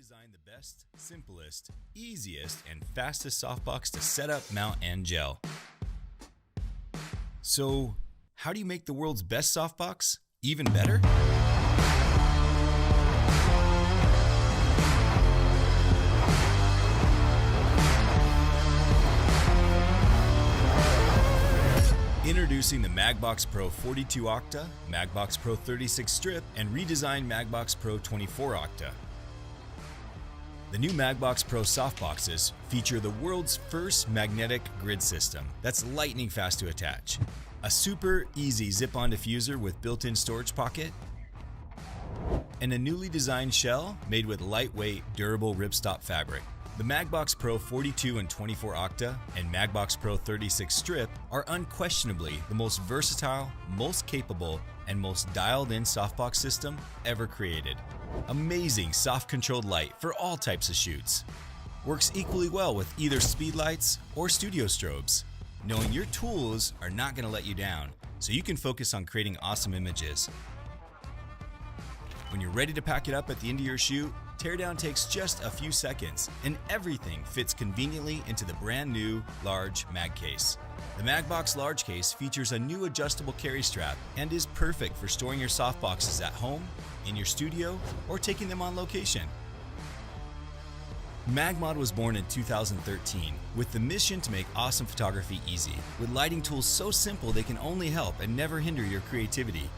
designed the best, simplest, easiest, and fastest softbox to set up, mount, and gel. So, how do you make the world's best softbox even better? Introducing the MagBox Pro 42 Octa, MagBox Pro 36 Strip, and redesigned MagBox Pro 24 Octa. The new MagBox Pro softboxes feature the world's first magnetic grid system that's lightning fast to attach, a super easy zip-on diffuser with built-in storage pocket, and a newly designed shell made with lightweight, durable ripstop fabric. The MagBox Pro 42 and 24 Octa and MagBox Pro 36 Strip are unquestionably the most versatile, most capable, and most dialed-in softbox system ever created. Amazing soft-controlled light for all types of shoots. Works equally well with either speed lights or studio strobes. Knowing your tools are not going to let you down, so you can focus on creating awesome images. When you're ready to pack it up at the end of your shoot, teardown takes just a few seconds, and everything fits conveniently into the brand new large mag case. The MagBox large case features a new adjustable carry strap and is perfect for storing your softboxes at home, in your studio, or taking them on location. MagMod was born in 2013 with the mission to make awesome photography easy, with lighting tools so simple they can only help and never hinder your creativity.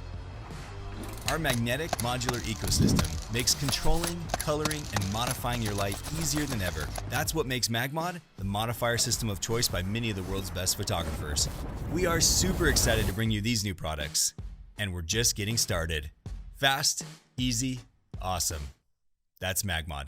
Our magnetic modular ecosystem makes controlling, coloring, and modifying your light easier than ever. That's what makes MagMod the modifier system of choice by many of the world's best photographers. We are super excited to bring you these new products, and we're just getting started. Fast, easy, awesome. That's MagMod.